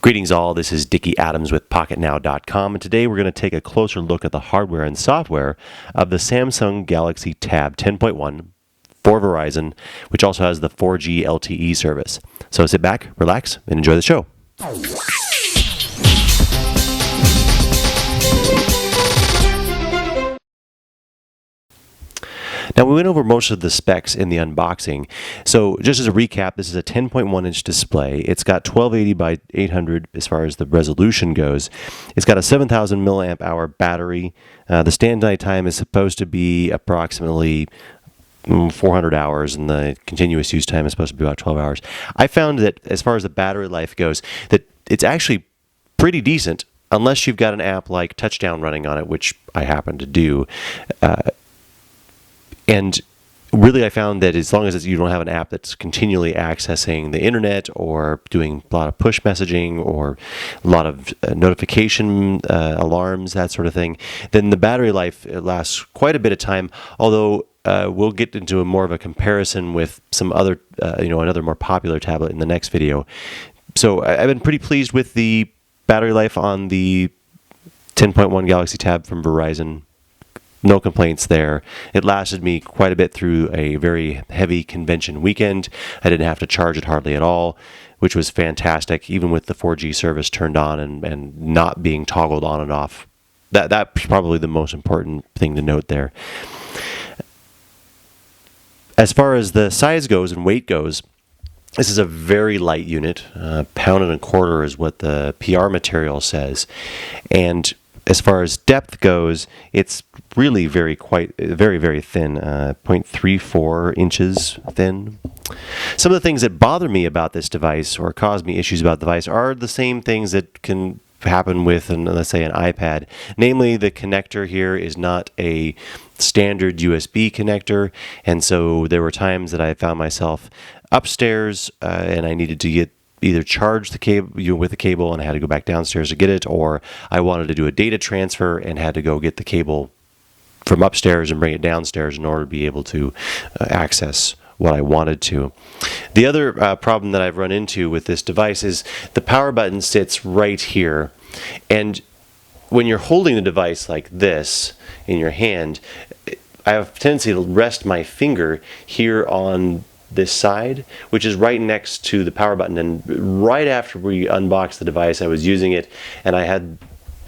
Greetings all, this is Dickie Adams with Pocketnow.com, and today we're going to take a closer look at the hardware and software of the Samsung Galaxy Tab 10.1 for Verizon, which also has the 4G LTE service. So sit back, relax, and enjoy the show. Now, we went over most of the specs in the unboxing. So just as a recap, this is a 10.1-inch display. It's got 1280 by 800 as far as the resolution goes. It's got a 7,000 milliamp hour battery. The standby time is supposed to be approximately 400 hours, and the continuous use time is supposed to be about 12 hours. I found that as far as the battery life goes, that it's actually pretty decent, unless you've got an app like Touchdown running on it, which I happen to do. And really, I found that as long as you don't have an app that's continually accessing the internet or doing a lot of push messaging or a lot of notification alarms, that sort of thing, then the battery life lasts quite a bit of time. Although we'll get into more of a comparison with some other, another more popular tablet in the next video. So I've been pretty pleased with the battery life on the 10.1 Galaxy Tab from Verizon. No complaints there. It lasted me quite a bit through a very heavy convention weekend. I didn't have to charge it hardly at all, which was fantastic, even with the 4G service turned on and not being toggled on and off. That's probably the most important thing to note there. As far as the size goes and weight goes, this is a very light unit. Pound and a quarter is what the PR material says. And as far as depth goes, it's really very thin, 0.34 inches thin. Some of the things that bother me about this device or cause me issues about the device are the same things that can happen with, let's say, an iPad. Namely, the connector here is not a standard USB connector, and so there were times that I found myself upstairs and I needed to get either charge the cable with the cable and I had to go back downstairs to get it, or I wanted to do a data transfer and had to go get the cable from upstairs and bring it downstairs in order to be able to access what I wanted to. The other problem that I've run into with this device is the power button sits right here, and when you're holding the device like this in your hand, I have a tendency to rest my finger here on this side, which is right next to the power button. And right after we unboxed the device, I was using it and I had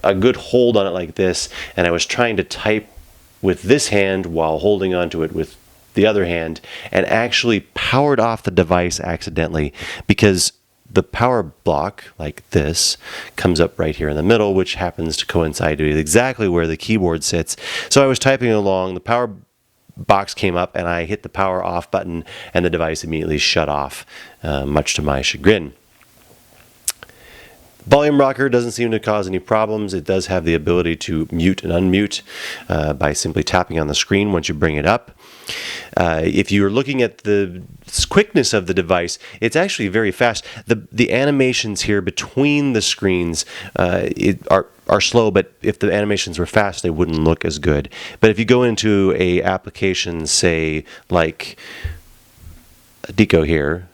a good hold on it like this, and I was trying to type with this hand while holding onto it with the other hand, and actually powered off the device accidentally because the power block, like this, comes up right here in the middle, which happens to coincide with exactly where the keyboard sits. So I was typing along, the power box came up, and I hit the power off button, and the device immediately shut off, much to my chagrin. Volume rocker doesn't seem to cause any problems. It does have the ability to mute and unmute by simply tapping on the screen once you bring it up. If you're looking at the quickness of the device, it's actually very fast. The animations here between the screens are slow, but if the animations were fast, they wouldn't look as good. But if you go into a application, say like Deco here,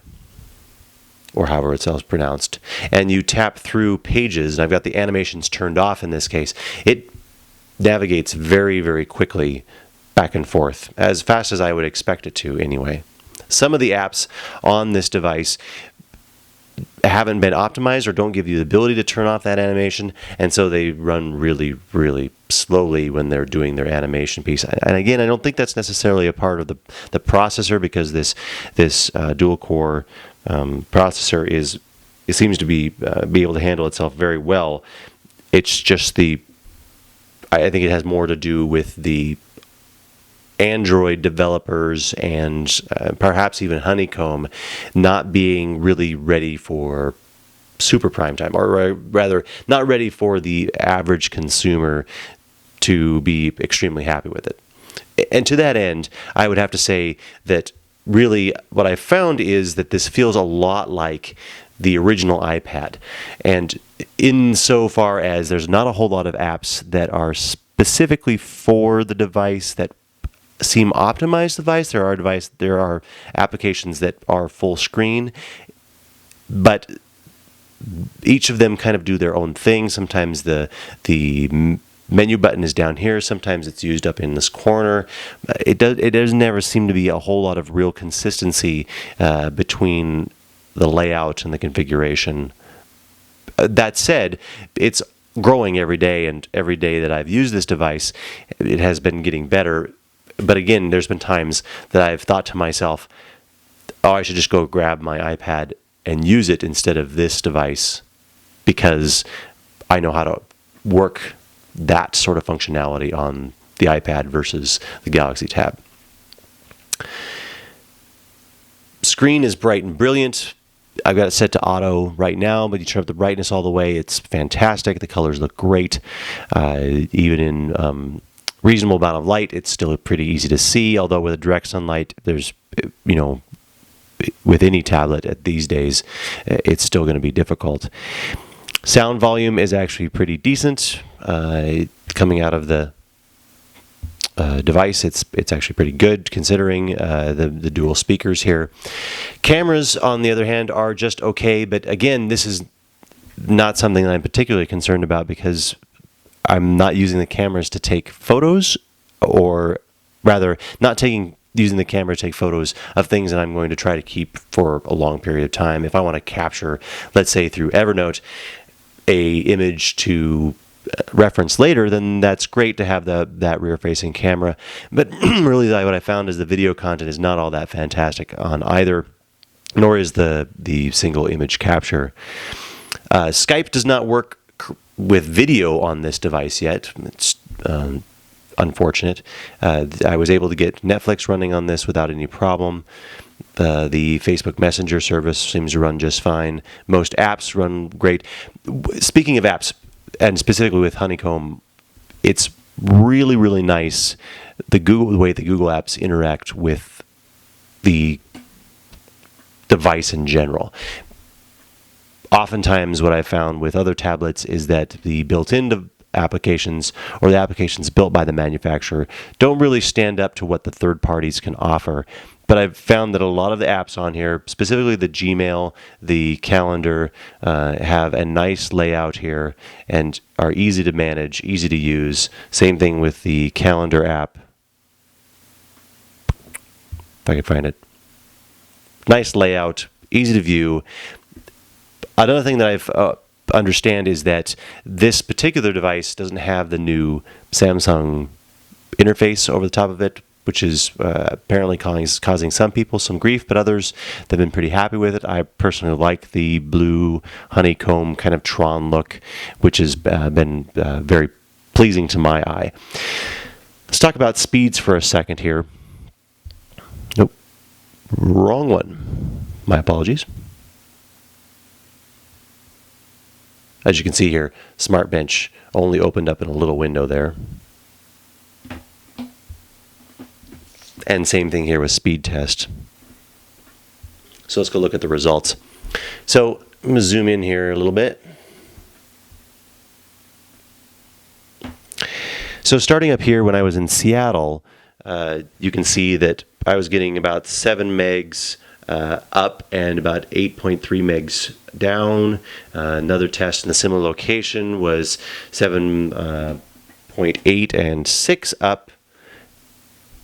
or however it's pronounced, and you tap through pages, and I've got the animations turned off in this case, it navigates very, very quickly back and forth, as fast as I would expect it to anyway. Some of the apps on this device haven't been optimized or don't give you the ability to turn off that animation, and so they run really, really slowly when they're doing their animation piece. And again, I don't think that's necessarily a part of the processor, because this dual-core processor seems to be able to handle itself very well. It's just I think it has more to do with the Android developers and perhaps even Honeycomb not being really ready for super prime time, or rather not ready for the average consumer to be extremely happy with it. And to that end, I would have to say that really what I found is that this feels a lot like the original iPad, and insofar as there's not a whole lot of apps that are specifically for the device that seem optimized device. There are applications that are full screen, but each of them kind of do their own thing. Sometimes the menu button is down here. Sometimes it's used up in this corner. It does never seem to be a whole lot of real consistency between the layout and the configuration. That said, it's growing every day, and every day that I've used this device, it has been getting better. But again, there's been times that I've thought to myself, oh, I should just go grab my iPad and use it instead of this device, because I know how to work that sort of functionality on the iPad versus the Galaxy Tab. Screen is bright and brilliant. I've got it set to auto right now, but you turn up the brightness all the way, it's fantastic. The colors look great. Even in reasonable amount of light, it's still pretty easy to see, although with a direct sunlight, there's, with any tablet these days, it's still going to be difficult. Sound volume is actually pretty decent. Coming out of the device, it's actually pretty good considering the dual speakers here. Cameras, on the other hand, are just okay, but again, this is not something that I'm particularly concerned about, because I'm not using the cameras to take photos, or rather, using the camera to take photos of things that I'm going to try to keep for a long period of time. If I want to capture, let's say through Evernote, a image to reference later, then that's great to have that rear-facing camera. But really, what I found is the video content is not all that fantastic on either, nor is the single image capture. Skype does not work with video on this device yet. It's unfortunate. I was able to get Netflix running on this without any problem. The Facebook Messenger service seems to run just fine. Most apps run great. Speaking of apps, and specifically with Honeycomb, it's really, really nice the way the Google apps interact with the device in general. Oftentimes, what I've found with other tablets is that the built-in applications, or the applications built by the manufacturer, don't really stand up to what the third parties can offer. But I've found that a lot of the apps on here, specifically the Gmail, the calendar, have a nice layout here and are easy to manage, easy to use. Same thing with the calendar app. If I can find it. Nice layout, easy to view. Another thing that I've understand is that this particular device doesn't have the new Samsung interface over the top of it, which is apparently causing some people some grief, but others, they've been pretty happy with it. I personally like the blue honeycomb kind of Tron look, which has been very pleasing to my eye. Let's talk about speeds for a second here. Nope, wrong one. My apologies. As you can see here, Smart Bench only opened up in a little window there. And same thing here with speed test. So let's go look at the results. So I'm going to zoom in here a little bit. So starting up here when I was in Seattle, you can see that I was getting about 7 megs up and about 8.3 megs down. Another test in a similar location was 7.8 and 6 up.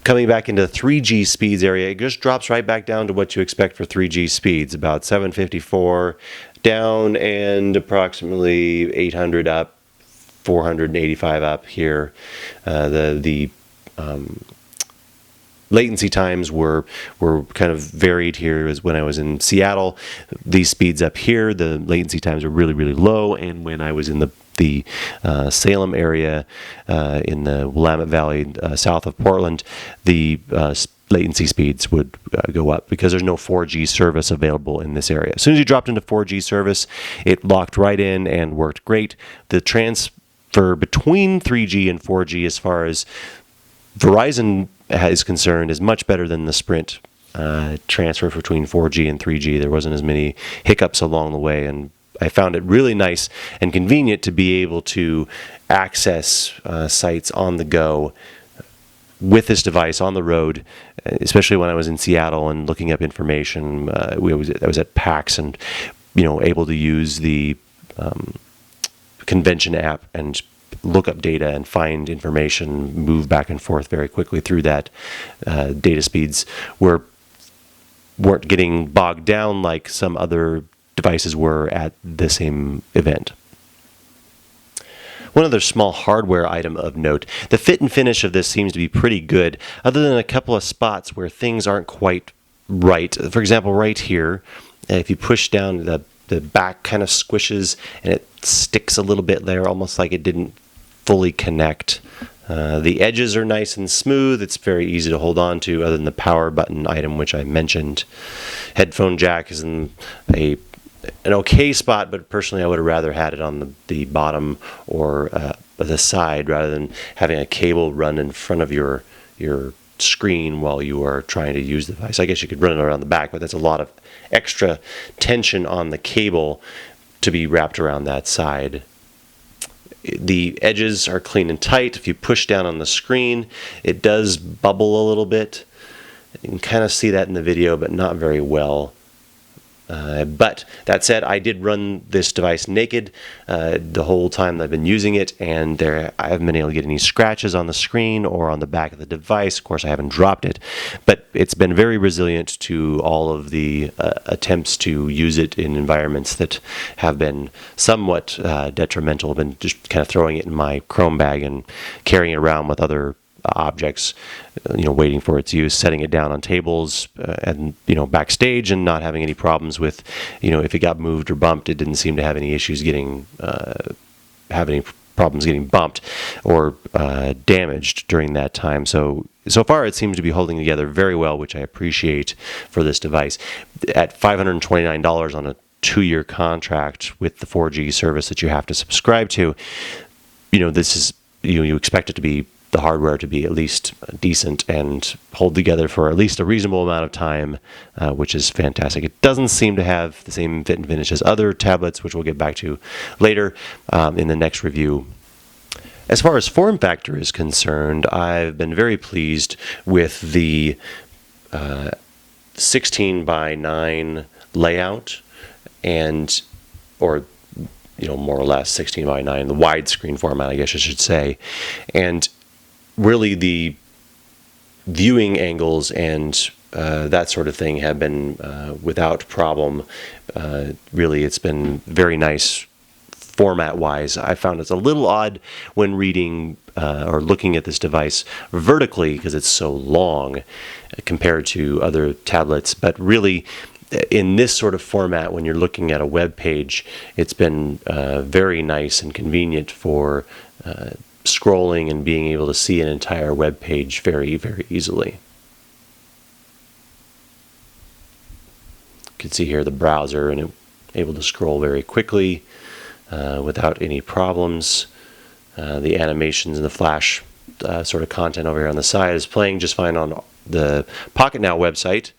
Coming back into 3G speeds area, it just drops right back down to what you expect for 3G speeds, about 754 down and approximately 800 up, 485 up here. The latency times were kind of varied here. As when I was in Seattle, these speeds up here, the latency times are really, really low, and when I was in the Salem area in the Willamette Valley south of Portland, the latency speeds would go up because there's no 4G service available in this area. As soon as you dropped into 4G service, it locked right in and worked great. The transfer between 3G and 4G as far as Verizon is concerned is much better than the Sprint transfer between 4G and 3G. There wasn't as many hiccups along the way, and I found it really nice and convenient to be able to access sites on the go with this device on the road, especially when I was in Seattle and looking up information. I was at PAX, and able to use the convention app and look up data and find information, move back and forth very quickly through that. Data speeds weren't getting bogged down like some other devices were at the same event. One other small hardware item of note, the fit and finish of this seems to be pretty good, other than a couple of spots where things aren't quite right. For example, right here, if you push down, the back kind of squishes and it sticks a little bit there, almost like it didn't fully connect. The edges are nice and smooth. It's very easy to hold on to, other than the power button item, which I mentioned. Headphone jack is in an okay spot, but personally I would have rather had it on the bottom or the side, rather than having a cable run in front of your screen while you are trying to use the device. I guess you could run it around the back, but that's a lot of extra tension on the cable to be wrapped around that side. The edges are clean and tight. If you push down on the screen, it does bubble a little bit. You can kind of see that in the video, but not very well. But that said, I did run this device naked the whole time that I've been using it, and I haven't been able to get any scratches on the screen or on the back of the device. Of course, I haven't dropped it, but it's been very resilient to all of the attempts to use it in environments that have been somewhat detrimental. I've been just kind of throwing it in my Chrome bag and carrying it around with other objects, waiting for its use, setting it down on tables and backstage, and not having any problems with, if it got moved or bumped, it didn't seem to have any issues getting problems getting bumped or damaged during that time. So far it seems to be holding together very well, which I appreciate for this device. At $529 on a 2-year contract with the 4G service that you have to subscribe to, this is, you expect it to be, the hardware to be at least decent and hold together for at least a reasonable amount of time, which is fantastic. It doesn't seem to have the same fit and finish as other tablets, which we'll get back to later in the next review. As far as form factor is concerned, I've been very pleased with the 16 by 9 layout, or more or less 16 by 9, the widescreen format, I guess I should say. And really the viewing angles and that sort of thing have been without problem. Really, it's been very nice format-wise. I found it's a little odd when reading or looking at this device vertically, because it's so long compared to other tablets, but really in this sort of format, when you're looking at a web page, it's been very nice and convenient for scrolling and being able to see an entire web page very, very easily. You can see here the browser, and able to scroll very quickly without any problems. The animations and the flash sort of content over here on the side is playing just fine on the Pocketnow website.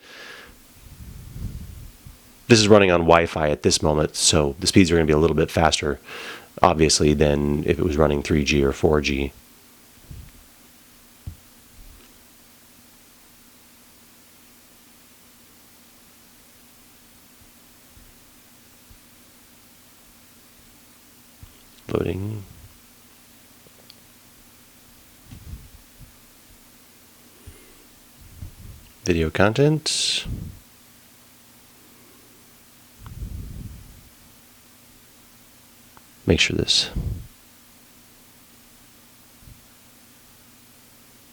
This is running on Wi-Fi at this moment, so the speeds are going to be a little bit faster, obviously, than if it was running 3G or 4G. Loading. Video content. Make sure this.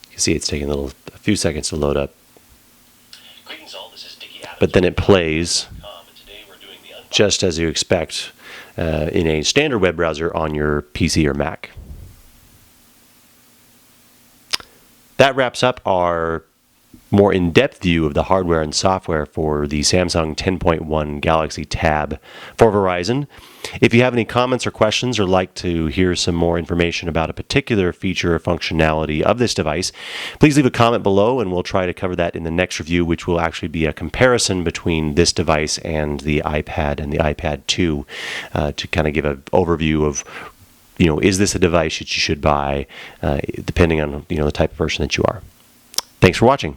You can see it's taking a few seconds to load up. But then it plays just as you expect in a standard web browser on your PC or Mac. That wraps up our more in-depth view of the hardware and software for the Samsung 10.1 Galaxy Tab for Verizon. If you have any comments or questions, or like to hear some more information about a particular feature or functionality of this device, please leave a comment below, and we'll try to cover that in the next review, which will actually be a comparison between this device and the iPad and the iPad 2 to kind of give an overview of, is this a device that you should buy, depending on, the type of person that you are. Thanks for watching.